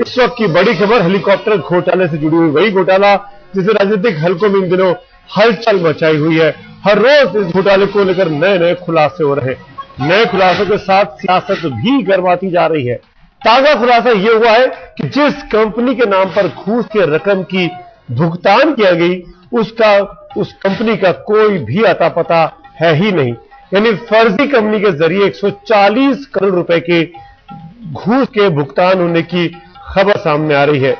इस वक्त की बड़ी खबर हेलीकॉप्टर घोटाले से जुड़ी हुई, वही घोटाला जिसे राजनीतिक हलकों में इन दिनों हलचल मचाई हुई है। हर रोज इस घोटाले को लेकर नए नए खुलासे हो रहे हैं। नए खुलासों के साथ सियासत भी गर्माती जा रही है। ताजा खुलासा यह हुआ है कि जिस कंपनी के नाम पर घूस के रकम की भुगतान किया गई उस कंपनी का कोई भी अता पता है ही नहीं। यानी फर्जी कंपनी के जरिए 140 करोड़ रुपए के घूस के भुगतान होने की खबर सामने आ रही है।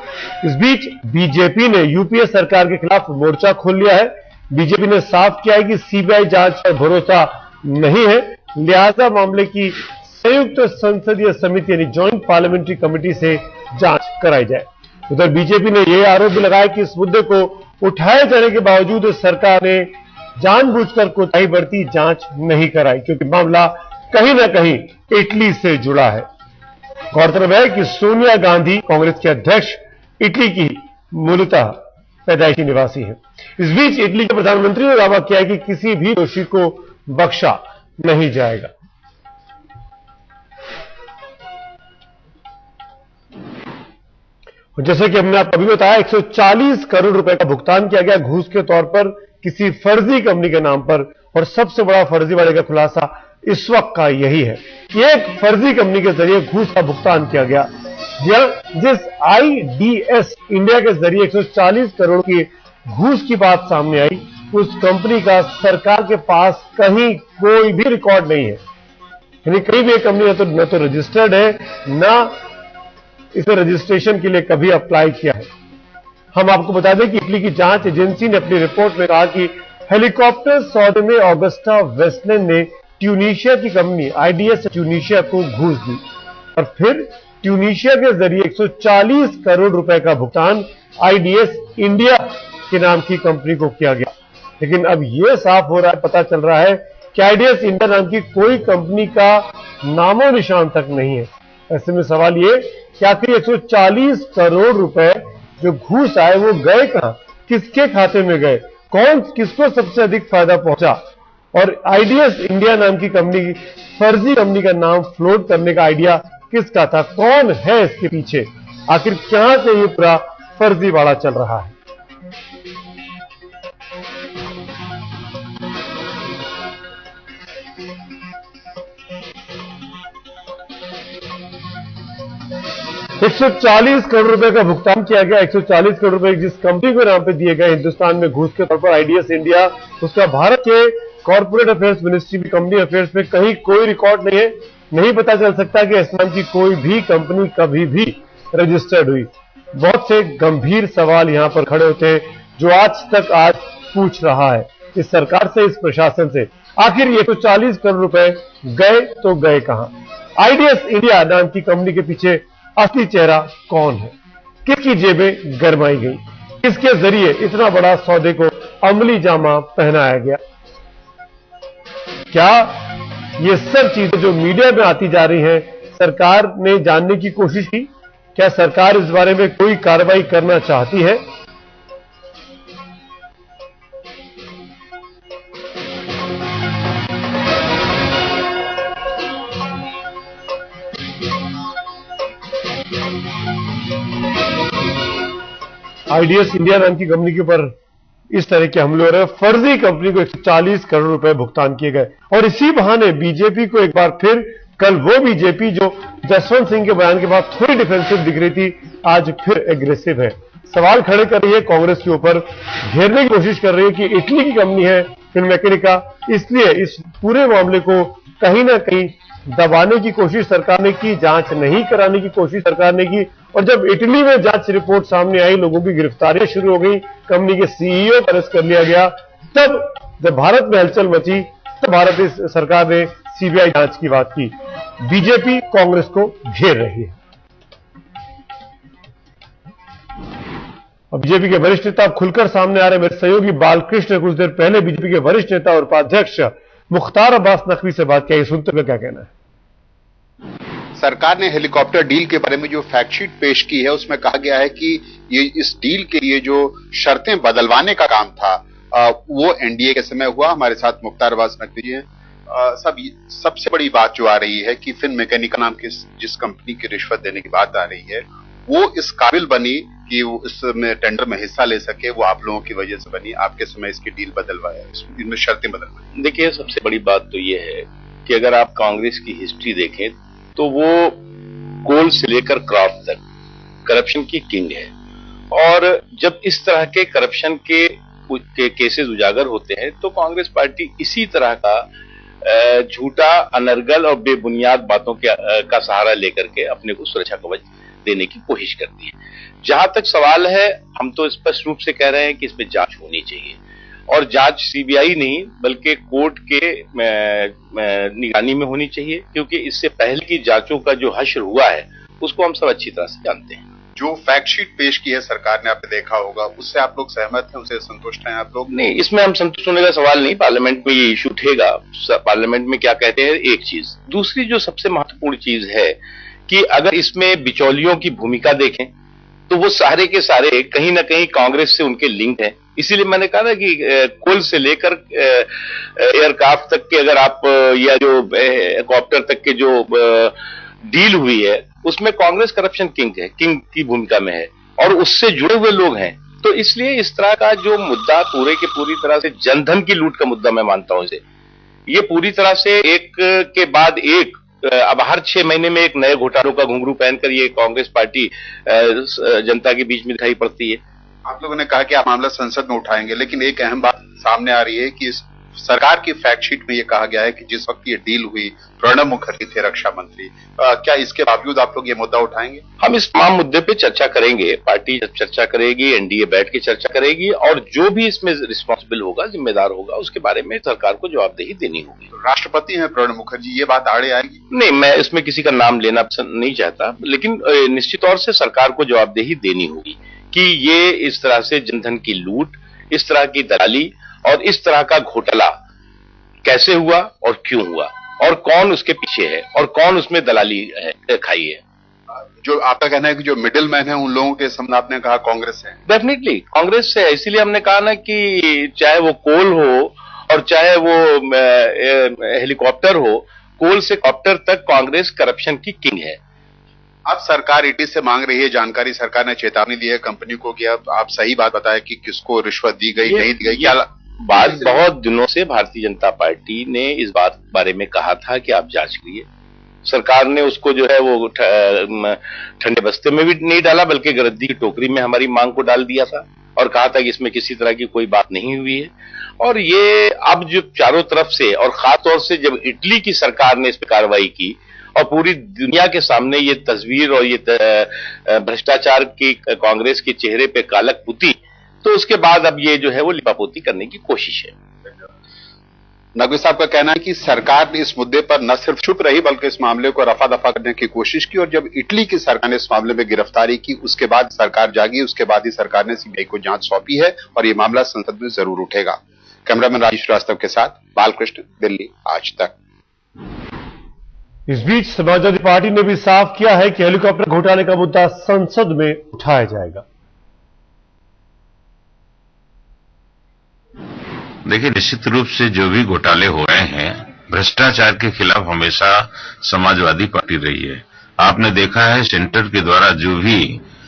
इस बीच बीजेपी ने यूपीए सरकार के खिलाफ मोर्चा खोल लिया है। बीजेपी ने साफ किया है कि सीबीआई जांच पर भरोसा नहीं है, लिहाजा मामले की संयुक्त संसदीय समिति यानी ज्वाइंट पार्लियामेंट्री कमेटी से जांच कराई जाए। उधर बीजेपी ने यह आरोप भी लगाया कि इस मुद्दे को उठाए जाने के बावजूद सरकार ने जानबूझकर कोताही बरती, जांच नहीं कराई, क्योंकि मामला कहीं ना कहीं इटली से जुड़ा है। गौरतलब है कि सोनिया गांधी कांग्रेस के अध्यक्ष इटली की मूलतः पैदाइशी निवासी है। इस बीच इटली के प्रधानमंत्री ने दावा किया है कि किसी भी दोषी को बख्शा नहीं जाएगा। जैसे कि हमने आपको अभी बताया, 140 करोड़ रुपए का भुगतान किया गया घूस के तौर पर किसी फर्जी कंपनी के नाम पर। और सबसे बड़ा फर्जीवाड़े का खुलासा इस वक्त का यही है कि एक फर्जी कंपनी के जरिए घूस का भुगतान किया गया। जिस आईडीएस इंडिया के जरिए 140 करोड़ की घूस की बात सामने आई, उस कंपनी का सरकार के पास कहीं कोई भी रिकॉर्ड नहीं है। यानी कहीं भी एक कंपनी न तो रजिस्टर्ड है, न इसे रजिस्ट्रेशन के लिए कभी अप्लाई किया है। हम आपको बता दें कि इटली की जांच एजेंसी ने अपनी रिपोर्ट में कहा कि हेलीकॉप्टर सौदे में ऑगस्टा वेस्टलैंड ने ट्यूनीशिया की कंपनी आईडीएस ट्यूनीशिया को घूस दी और फिर ट्यूनीशिया के जरिए 140 करोड़ रुपए का भुगतान आईडीएस इंडिया के नाम की कंपनी को किया गया। लेकिन अब यह साफ हो रहा है, पता चल रहा है कि आईडीएस इंडिया नाम की कोई कंपनी का नामो निशान तक नहीं है। ऐसे में सवाल ये कि आखिर 140 करोड़ रुपए जो घूस आए वो गए कहां, किसके खाते में गए, किसको सबसे अधिक फायदा पहुंचा। और आईडीएस इंडिया नाम की कंपनी, फर्जी कंपनी का नाम फ्लोट करने का आइडिया किसका था, कौन है इसके पीछे, आखिर कहां से ये पूरा फर्जीवाड़ा चल रहा है। 140 करोड़ रुपए का भुगतान किया गया। 140 करोड़ रुपए जिस कंपनी के नाम पे दिए गए हिंदुस्तान में घूस के तौर पर आईडीएस इंडिया, उसका भारत के कॉर्पोरेट अफेयर्स मिनिस्ट्री में कंपनी अफेयर्स में कहीं कोई रिकॉर्ड नहीं है। नहीं पता चल सकता कि इस नाम की कोई भी कंपनी कभी भी रजिस्टर्ड हुई। बहुत से गंभीर सवाल यहां पर खड़े होते हैं जो आज पूछ रहा है इस सरकार से, इस प्रशासन से, आखिर ये 140 करोड़ रुपए गए तो गए कहां। आईडीएस इंडिया नाम की कंपनी के पीछे असली चेहरा कौन है, किसकी जेबें गरमाई गई, किसके जरिए इतना बड़ा सौदे को अमली जामा पहनाया गया। क्या ये सब चीजें जो मीडिया में आती जा रही हैं, सरकार ने जानने की कोशिश की? क्या सरकार इस बारे में कोई कार्रवाई करना चाहती है? आईडीएस इंडिया नाम की कंपनी के ऊपर इस तरह के हमले हो रहे हैं। फर्जी कंपनी को 140 करोड़ रुपए भुगतान किए गए और इसी बहाने बीजेपी को एक बार फिर, कल वो बीजेपी जो जसवंत सिंह के बयान के बाद थोड़ी डिफेंसिव दिख रही थी, आज फिर एग्रेसिव है। सवाल खड़े कर रही है कांग्रेस के ऊपर, घेरने की कोशिश कर रही है कि इटली की कंपनी है फिनमेकेनिका, इसलिए इस पूरे मामले को कहीं ना कहीं दबाने की कोशिश सरकार ने की, जांच नहीं कराने की कोशिश सरकार ने की। और जब इटली में जांच रिपोर्ट सामने आई, लोगों की गिरफ्तारियां शुरू हो गई, कंपनी के सीईओ को अरेस्ट कर लिया गया, तब जब भारत में हलचल मची तो भारतीय सरकार ने सीबीआई जांच की बात की। बीजेपी कांग्रेस को घेर रही है। और बीजेपी के वरिष्ठ नेता खुलकर सामने आ रहे। मेरे सहयोगी बालकृष्ण ने कुछ देर पहले बीजेपी के वरिष्ठ नेता और उपाध्यक्ष मुख्तार अब्बास नकवी से बात की, सुनते हुए क्या कहना है। सरकार ने हेलीकॉप्टर डील के बारे में जो फैक्ट शीट पेश की है उसमें कहा गया है कि ये इस डील के लिए जो शर्तें बदलवाने का काम था वो एनडीए के समय हुआ। हमारे साथ मुख्तार अब्बास नकवी जी हैं। सबसे बड़ी बात जो आ रही है कि फिनमेकेनिका नाम की जिस कंपनी की रिश्वत देने की बात आ रही है वो इस काबिल बनी कि वो इसमें टेंडर में हिस्सा ले सके, वो आप लोगों की वजह से बनी। आपके समय इसकी डील बदलवाया, इनमें शर्तें बदलवाई। देखिए, सबसे बड़ी बात तो ये है कि अगर आप कांग्रेस की हिस्ट्री देखें तो वो कोल से लेकर क्रॉप तक करप्शन की किंग है। और जब इस तरह के करप्शन के केसेस उजागर होते हैं तो कांग्रेस पार्टी इसी तरह का झूठा, अनर्गल और बेबुनियाद बातों का सहारा लेकर के अपने को सुरक्षा कवच देने की कोशिश करती है। जहां तक सवाल है, हम तो स्पष्ट रूप से कह रहे हैं कि इस पे जांच होनी चाहिए, और जांच सीबीआई नहीं बल्कि कोर्ट के निगरानी में होनी चाहिए, क्योंकि इससे पहले की जांचों का जो हश्र हुआ है उसको हम सब अच्छी तरह से जानते हैं। जो फैक्ट शीट पेश की है सरकार ने, आपने देखा होगा, उससे आप लोग सहमत हैं, उससे संतुष्ट हैं आप लोग? नहीं, इसमें हम संतुष्ट होने का सवाल नहीं। पार्लियामेंट में ये इशू उठेगा, पार्लियामेंट में क्या कहते हैं, एक चीज। दूसरी जो सबसे महत्वपूर्ण चीज है कि अगर इसमें बिचौलियों की भूमिका देखें तो वो सारे के सारे कहीं ना कहीं कांग्रेस से उनके लिंक हैं। इसीलिए मैंने कहा ना कि कोल से लेकर एयरक्राफ्ट तक के, अगर आप या जो हेलीकॉप्टर तक के जो डील हुई है उसमें कांग्रेस करप्शन किंग की भूमिका में है और उससे जुड़े हुए लोग हैं। तो इसलिए इस तरह का जो मुद्दा पूरे के पूरी तरह से जनधन की लूट का मुद्दा मैं मानता हूं इसे, ये पूरी तरह से एक के बाद एक, अब हर 6 महीने में एक नए घोटालों का घुंघरू पहनकर ये कांग्रेस पार्टी जनता के बीच में दिखाई पड़ती है। आप लोगों ने कहा कि आप मामला संसद में उठाएंगे, लेकिन एक अहम बात सामने आ रही है कि सरकार की फैक्ट शीट में ये कहा गया है कि जिस वक्त ये डील हुई प्रणब मुखर्जी थे रक्षा मंत्री, क्या इसके बावजूद आप लोग ये मुद्दा उठाएंगे? हम इस तमाम मुद्दे पे चर्चा करेंगे, पार्टी चर्चा करेगी, एनडीए बैठ के चर्चा करेगी, और जो भी इसमें रिस्पॉन्सिबल होगा, जिम्मेदार होगा, उसके बारे में सरकार को जवाबदेही देनी होगी। तो राष्ट्रपति हैं प्रणब मुखर्जी, ये बात आड़े आएगी? नहीं, मैं इसमें किसी का नाम लेना पसंद नहीं चाहता, लेकिन निश्चित तौर से सरकार को जवाबदेही देनी होगी कि ये इस तरह से जनधन की लूट, इस तरह की दलाली और इस तरह का घोटाला कैसे हुआ और क्यों हुआ, और कौन उसके पीछे है और कौन उसमें दलाली खाई है। जो आपका कहना है कि जो मिडिल मैन है उन लोगों के सामने आपने कहा कांग्रेस है? डेफिनेटली कांग्रेस से है, इसीलिए हमने कहा ना कि चाहे वो कोल हो और चाहे वो हेलीकॉप्टर हो, कोल से कॉप्टर तक कांग्रेस करप्शन की किंग है। अब सरकार ईडी से मांग रही है जानकारी, सरकार ने चेतावनी दी है कंपनी को कि अब आप सही बात बताएं कि किसको रिश्वत दी गई, नहीं दी गई। क्या बात बहुत दिनों से भारतीय जनता पार्टी ने इस बात बारे में कहा था कि आप जांच करिए। सरकार ने उसको जो है वो ठंडे बस्ते में भी नहीं डाला, बल्कि गरद्दी की टोकरी में हमारी मांग को डाल दिया था और कहा था कि इसमें किसी तरह की कोई बात नहीं हुई है। और ये अब जो चारों तरफ से, और खासतौर से जब इटली की सरकार ने इस पर कार्रवाई की और पूरी दुनिया के सामने ये तस्वीर और ये भ्रष्टाचार की कांग्रेस के चेहरे पे कालक पुती, तो उसके बाद अब ये जो है वो लिपापोती करने की कोशिश है। नकवी साहब का कहना है कि सरकार ने इस मुद्दे पर न सिर्फ चुप रही बल्कि इस मामले को रफा दफा करने की कोशिश की, और जब इटली की सरकार ने इस मामले में गिरफ्तारी की उसके बाद सरकार जागी, उसके बाद ही सरकार ने सीबीआई को जांच सौंपी है और ये मामला संसद में जरूर उठेगा। कैमरामैन राजेश श्रीवास्तव के साथ बालकृष्ण, दिल्ली आज तक। इस बीच समाजवादी पार्टी ने भी साफ किया है कि हेलीकॉप्टर घोटाले का मुद्दा संसद में उठाया जाएगा। देखिए, निश्चित रूप से जो भी घोटाले हो रहे हैं, भ्रष्टाचार के खिलाफ हमेशा समाजवादी पार्टी रही है। आपने देखा है सेंटर के द्वारा जो भी,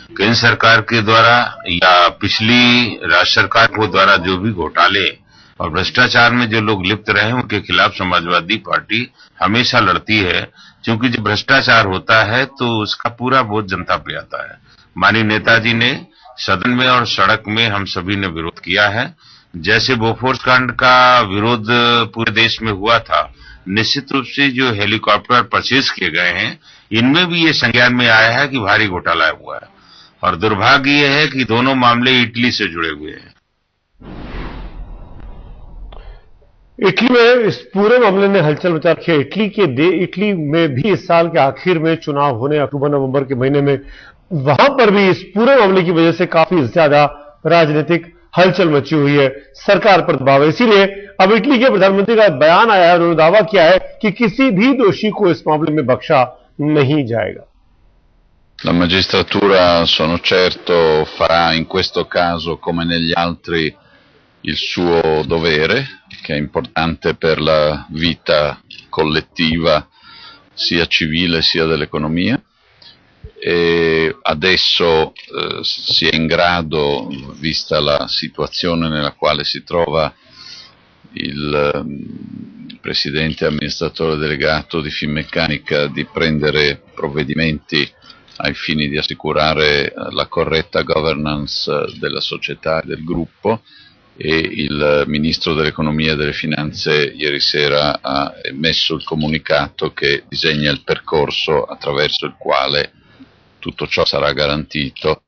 केंद्र सरकार के द्वारा या पिछली राज्य सरकार के द्वारा जो भी घोटाले और भ्रष्टाचार में जो लोग लिप्त रहे हैं उनके खिलाफ समाजवादी पार्टी हमेशा लड़ती है, क्योंकि जब भ्रष्टाचार होता है तो उसका पूरा बोझ जनता पे आता है। माननीय नेताजी ने सदन में और सड़क में हम सभी ने विरोध किया है। जैसे बोफोर्स कांड का विरोध पूरे देश में हुआ था, निश्चित रूप से जो हेलीकॉप्टर परचेज किए गए हैं इनमें भी ये संज्ञान में आया है कि भारी घोटाला हुआ है, और दुर्भाग्य यह है कि दोनों मामले इटली से जुड़े हुए हैं। इटली में इस पूरे मामले ने हलचल मचा रखी है। इटली में भी इस साल के आखिर में चुनाव होने, अक्टूबर नवंबर के महीने में, वहां पर भी इस पूरे मामले की वजह से काफी ज्यादा राजनीतिक हलचल मची हुई है, सरकार पर दबाव है। इसीलिए अब इटली के प्रधानमंत्री का बयान आया है, उन्होंने दावा किया है कि किसी भी दोषी को इस मामले में बख्शा नहीं जाएगा। La magistratura, sono certo, farà in questo caso come negli altri il suo dovere, che è importante per la vita collettiva sia civile sia dell'economia, e adesso si è in grado, vista la situazione nella quale si trova il presidente amministratore delegato di Finmeccanica, di prendere provvedimenti ai fini di assicurare la corretta governance della società e del gruppo, e il Ministro dell'Economia e delle Finanze ieri sera ha emesso il comunicato che disegna il percorso attraverso il quale tutto ciò sarà garantito